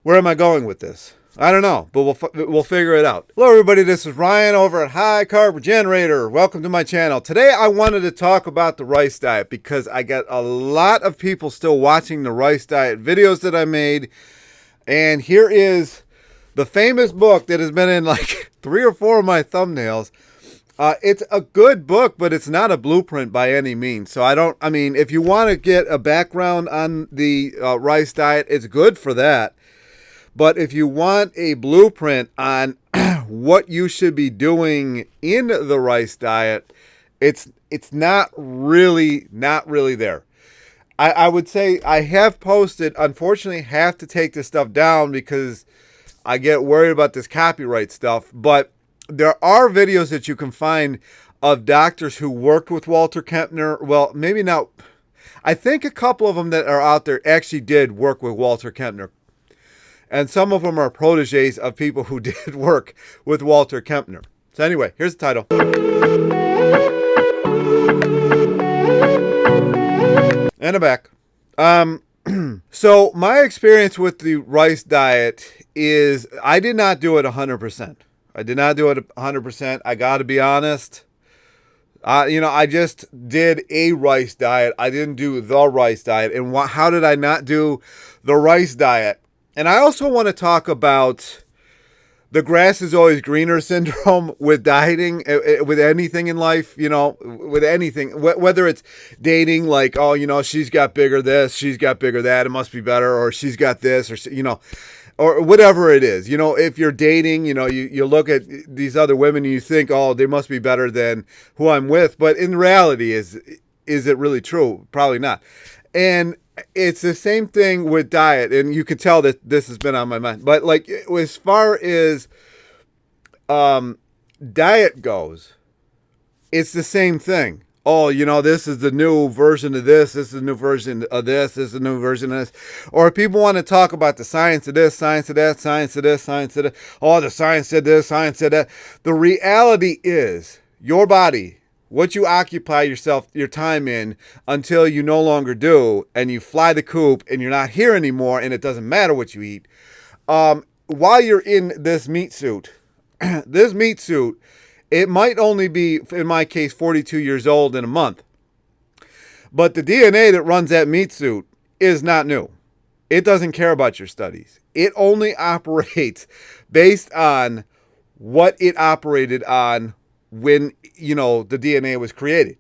Where am I going with this? I don't know, but we'll figure it out. Hello, everybody. This is Ryan over at High Carb Generator. Welcome to my channel. Today, I wanted to talk about the rice diet because I got a lot of people still watching the rice diet videos that I made. And here is the famous book that has been in like 3 or 4 of my thumbnails. It's a good book, but it's not a blueprint by any means. So I mean, if you want to get a background on the rice diet, it's good for that. But if you want a blueprint on what you should be doing in the rice diet, it's not really there. I would say I have posted, unfortunately, have to take this stuff down because I get worried about this copyright stuff. But there are videos that you can find of doctors who worked with Walter Kempner. Well, maybe not. I think a couple of them that are out there actually did work with Walter Kempner. And some of them are proteges of people who did work with Walter Kempner. So anyway, here's the title. And I'm back. So my experience with the rice diet is I did not do it 100%. I did not do it 100%. I got to be honest. I just did a rice diet. I didn't do the rice diet. And how did I not do the rice diet? And I also want to talk about the grass is always greener syndrome with dieting, with anything in life, with anything, whether it's dating, like, oh, she's got bigger this, she's got bigger that, it must be better, or she's got this, or, or whatever it is. If you're dating, you look at these other women and you think, oh, they must be better than who I'm with. But in reality, is it really true? Probably not. And it's the same thing with diet, and you can tell that this has been on my mind. But like as far as diet goes, it's the same thing. Oh, this is the new version of this. This is the new version of this. This is the new version of this. Or people want to talk about the science of this, science of that, science of this, science of that. Oh, the science said this, science said that. The reality is your body, what you occupy your time in until you no longer do, and you fly the coop and you're not here anymore, and it doesn't matter what you eat. While you're in this meat suit, it might only be, in my case, 42 years old in a month. But the DNA that runs that meat suit is not new. It doesn't care about your studies. It only operates based on what it operated on when, the DNA was created,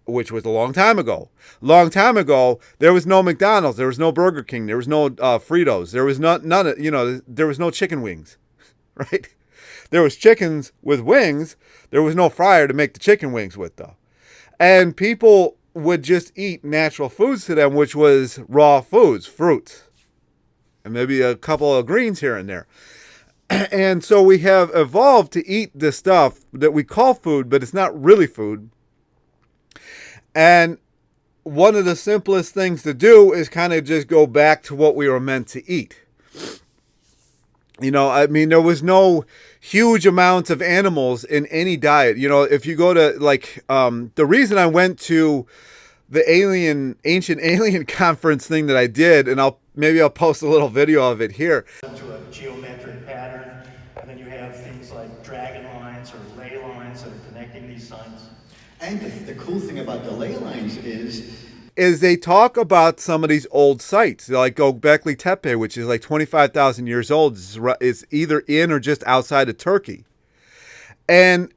which was a long time ago. Long time ago, there was no McDonald's, there was no Burger King, there was no Fritos, there was there was no chicken wings, right? There was chickens with wings. There was no fryer to make the chicken wings with, though. And people would just eat natural foods to them, which was raw foods, fruits, and maybe a couple of greens here and there. And so we have evolved to eat this stuff that we call food, but it's not really food. And one of the simplest things to do is kind of just go back to what we were meant to eat. There was no huge amounts of animals in any diet. If you go to the reason I went to the ancient alien conference thing that I did, and maybe I'll post a little video of it here. To a geometric pattern, and then you have things like dragon lines or ley lines that are connecting these signs. And the cool thing about the ley lines is they talk about some of these old sites, like Göbekli Tepe, which is like 25,000 years old, is either in or just outside of Turkey. And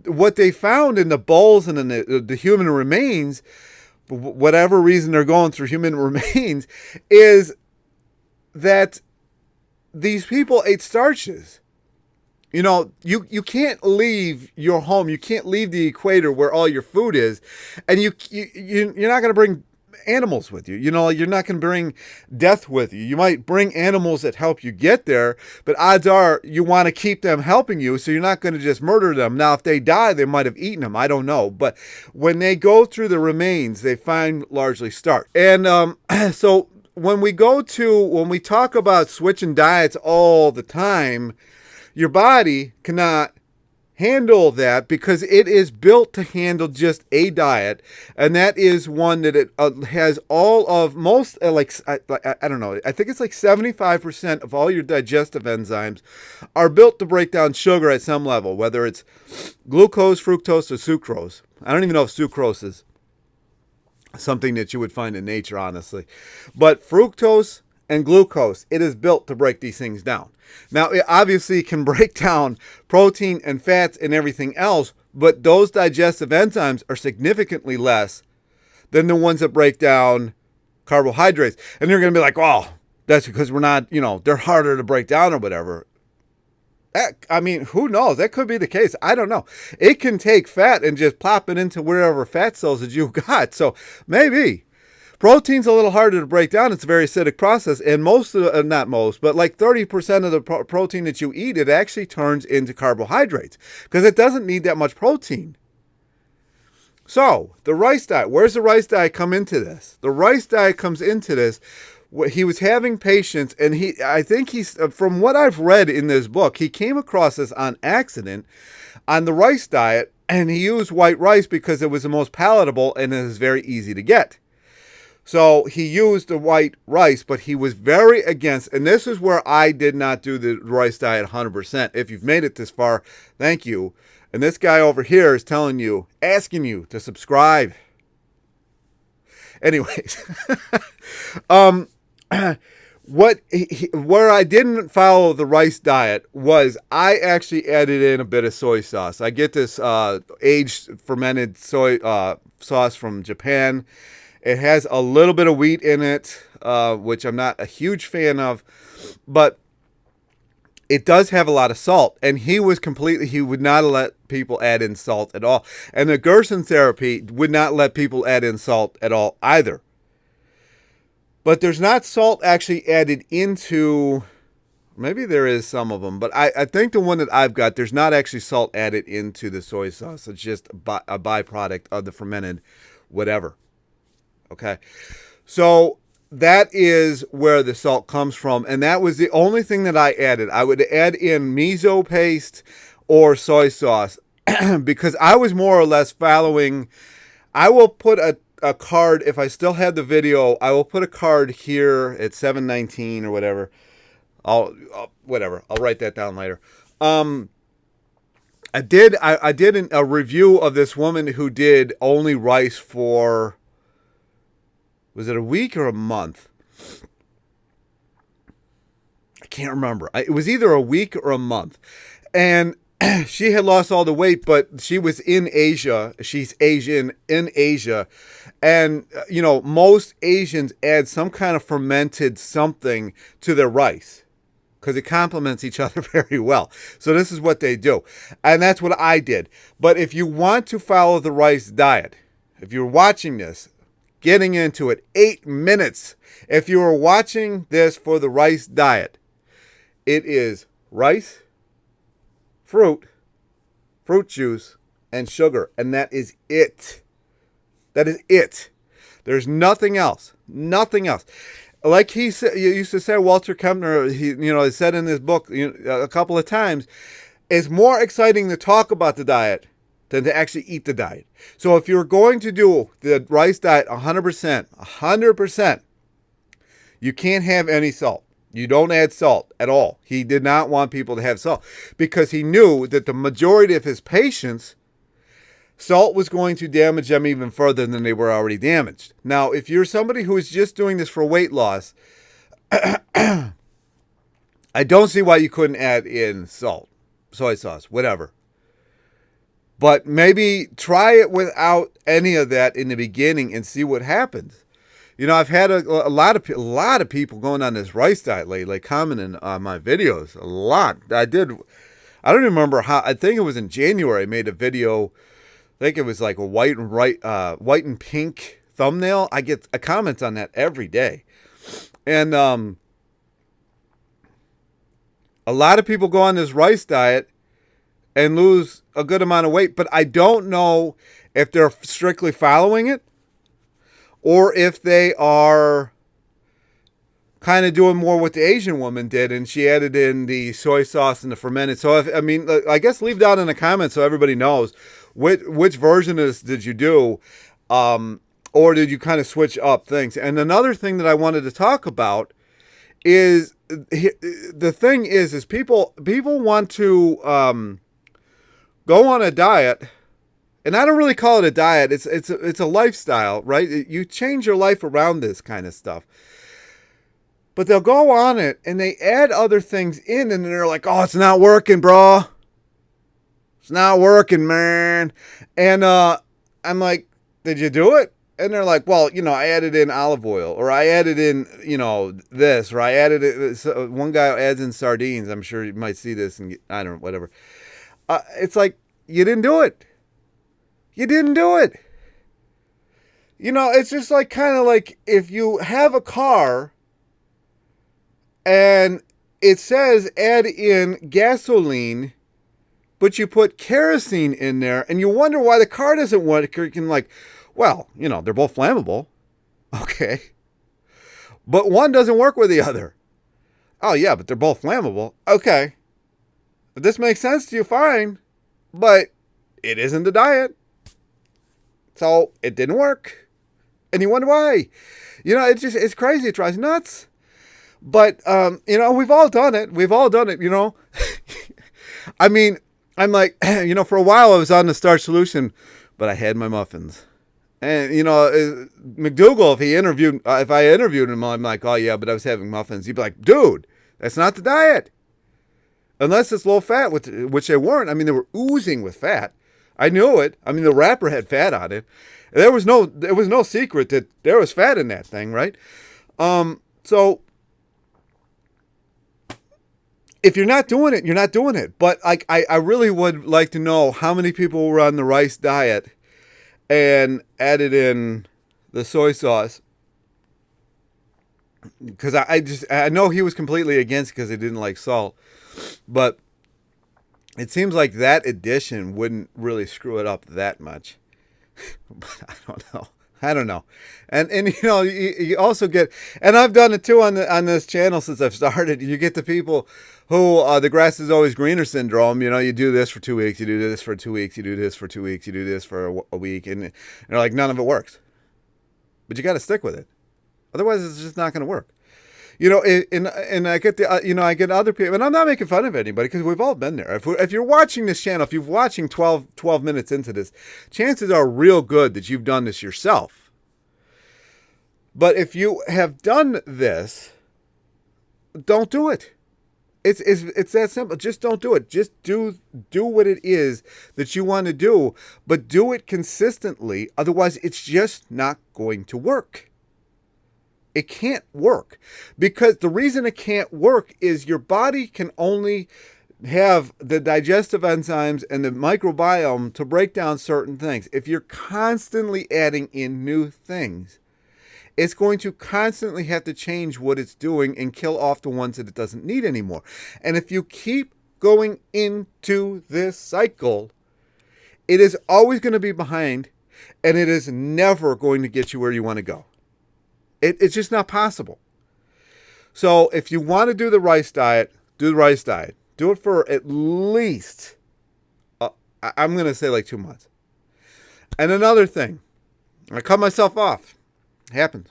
what they found in the bowls and in the human remains, for whatever reason they're going through human remains, is that these people ate starches. You can't leave your home. You can't leave the equator where all your food is, and you're not going to bring animals with you. You're not going to bring death with you. You might bring animals that help you get there, but odds are you want to keep them helping you, so you're not going to just murder them. Now, if they die, they might have eaten them. I don't know. But when they go through the remains, they find largely starch. And so when we talk about switching diets all the time, your body cannot handle that, because it is built to handle just a diet, and that is one that it has all of most I don't know, I think it's like 75% of all your digestive enzymes are built to break down sugar at some level, whether it's glucose, fructose, or sucrose. I don't even know if sucrose is something that you would find in nature, honestly, but fructose and glucose, it is built to break these things down. Now, it obviously can break down protein and fats and everything else, but those digestive enzymes are significantly less than the ones that break down carbohydrates. And you're going to be like, oh, that's because we're not, they're harder to break down or whatever. I mean, who knows? That could be the case. I don't know. It can take fat and just plop it into wherever fat cells that you've got. So maybe. Protein's a little harder to break down. It's a very acidic process, and not most, but like 30% of the protein that you eat, it actually turns into carbohydrates because it doesn't need that much protein. So the rice diet, where's the rice diet come into this? The rice diet comes into this. He was having patients, and I think he's, from what I've read in this book, he came across this on accident on the rice diet, and he used white rice because it was the most palatable and it is very easy to get. So he used the white rice, but he was very against, and this is where I did not do the rice diet 100%. If you've made it this far, thank you. And this guy over here is telling you, asking you to subscribe. Anyways, where I didn't follow the rice diet was I actually added in a bit of soy sauce. I get this aged fermented soy sauce from Japan. It has a little bit of wheat in it, which I'm not a huge fan of, but it does have a lot of salt. And he would not let people add in salt at all. And the Gerson therapy would not let people add in salt at all either. But there's not salt actually added into, maybe there is some of them, but I think the one that I've got, there's not actually salt added into the soy sauce. It's just a byproduct of the fermented whatever. Okay, so that is where the salt comes from, and that was the only thing that I added. I would add in miso paste or soy sauce because I was more or less following. I will put a card, if I still have the video, I will put a card here at 719 or whatever. I'll write that down later. I did a review of this woman who did only rice for, was it a week or a month? I can't remember. It was either a week or a month. And she had lost all the weight, but she was in Asia. She's Asian in Asia. And, most Asians add some kind of fermented something to their rice because it complements each other very well. So this is what they do. And that's what I did. But if you want to follow the rice diet, if you're watching this, getting into it, 8 minutes. If you are watching this for the rice diet, it is rice, fruit juice, and sugar. And that is it. That is it. There's nothing else. Nothing else. Like he said, you used to say, Walter Kempner, he said in his book a couple of times, it's more exciting to talk about the diet than to actually eat the diet. So if you're going to do the rice diet 100%, you can't have any salt. You don't add salt at all. He did not want people to have salt because he knew that the majority of his patients, salt was going to damage them even further than they were already damaged. Now, if you're somebody who is just doing this for weight loss, I don't see why you couldn't add in salt, soy sauce, whatever. But maybe try it without any of that in the beginning and see what happens. I've had a lot of people going on this rice diet lately, commenting on my videos. A lot. I don't remember how. I think it was in January. I made a video. I think it was like a white and pink thumbnail. I get comments on that every day, and a lot of people go on this rice diet and lose a good amount of weight, but I don't know if they're strictly following it or if they are kind of doing more what the Asian woman did, and she added in the soy sauce and the fermented. So, I guess leave down in the comments so everybody knows which version of this did you do, or did you kind of switch up things? And another thing that I wanted to talk about is the thing is people want to go on a diet, and I don't really call it a diet. It's a lifestyle, right? You change your life around this kind of stuff. But they'll go on it and they add other things in, and they're like, "Oh, it's not working, bro. It's not working, man." And I'm like, "Did you do it?" And they're like, "Well, I added in olive oil, or I added in, this, or I added it." So one guy adds in sardines. I'm sure you might see this, and I don't know, whatever. It's like, you didn't do it. You didn't do it. It's just like kind of like if you have a car and it says add in gasoline, but you put kerosene in there, and you wonder why the car doesn't work. You can well, they're both flammable. Okay. But one doesn't work with the other. Oh, yeah, but they're both flammable. Okay. If this makes sense to you, fine. But it isn't the diet. So it didn't work. And you wonder why. It's crazy. It drives nuts. But, we've all done it. We've all done it, I mean, I'm like, for a while I was on the Starch Solution, but I had my muffins. And, McDougal, if I interviewed him, I'm like, "Oh, yeah, but I was having muffins." He'd be like, "Dude, that's not the diet. Unless it's low fat," which they weren't. I mean, they were oozing with fat. I knew it. I mean, the wrapper had fat on it. There was no secret that there was fat in that thing, right? So if you're not doing it, you're not doing it. But I really would like to know how many people were on the rice diet and added in the soy sauce. Because I know he was completely against because he didn't like salt. But it seems like that addition wouldn't really screw it up that much. But I don't know. And you also get, and I've done it too on this channel since I've started. You get the people who the grass is always greener syndrome. You do this for 2 weeks, you do this for 2 weeks, you do this for 2 weeks, you do this for a week, and they're like, none of it works. But you got to stick with it. Otherwise, it's just not going to work. And I get I get other people, and I'm not making fun of anybody because we've all been there. If you're watching this channel, if you're watching 12 minutes into this, chances are real good that you've done this yourself. But if you have done this, don't do it. It's that simple. Just don't do it. Just do what it is that you want to do, but do it consistently. Otherwise, it's just not going to work. It can't work because the reason it can't work is your body can only have the digestive enzymes and the microbiome to break down certain things. If you're constantly adding in new things, it's going to constantly have to change what it's doing and kill off the ones that it doesn't need anymore. And if you keep going into this cycle, it is always going to be behind, and it is never going to get you where you want to go. It's just not possible. So if you want to do the rice diet, do the rice diet. Do it for at least, I'm going to say 2 months. And another thing, I cut myself off. It happens.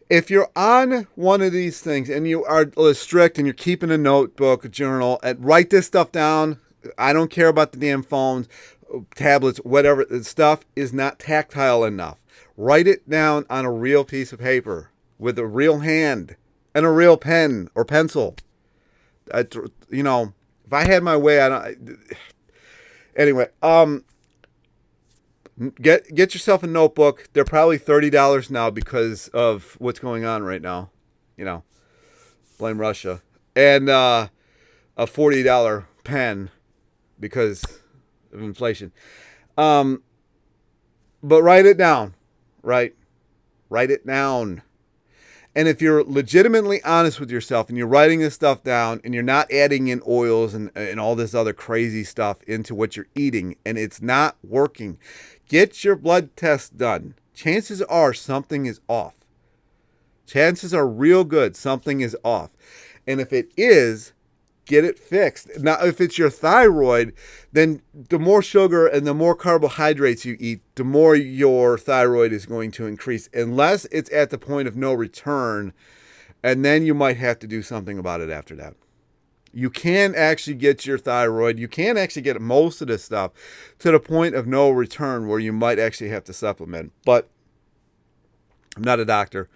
If you're on one of these things and you are strict and you're keeping a notebook, a journal, and write this stuff down, I don't care about the damn phones, tablets, whatever. The stuff is not tactile enough. Write it down on a real piece of paper with a real hand and a real pen or pencil. If I had my way, anyway, get yourself a notebook. They're probably $30 now because of what's going on right now. Blame Russia. And a $40 pen because of inflation. But write it down. Write it down. And if you're legitimately honest with yourself and you're writing this stuff down and you're not adding in oils and all this other crazy stuff into what you're eating and it's not working, get your blood test done. Chances are something is off. Chances are real good something is off. And if it is, get it fixed. Now, if it's your thyroid, then the more sugar and the more carbohydrates you eat, the more your thyroid is going to increase, unless it's at the point of no return, and then you might have to do something about it after that. You can actually get your thyroid, you can actually get most of this stuff to the point of no return where you might actually have to supplement. But I'm not a doctor.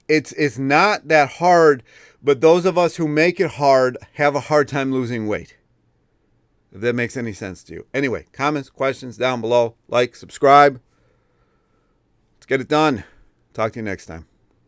It's not that hard, but those of us who make it hard have a hard time losing weight. If that makes any sense to you. Anyway, comments, questions down below. Like, subscribe. Let's get it done. Talk to you next time.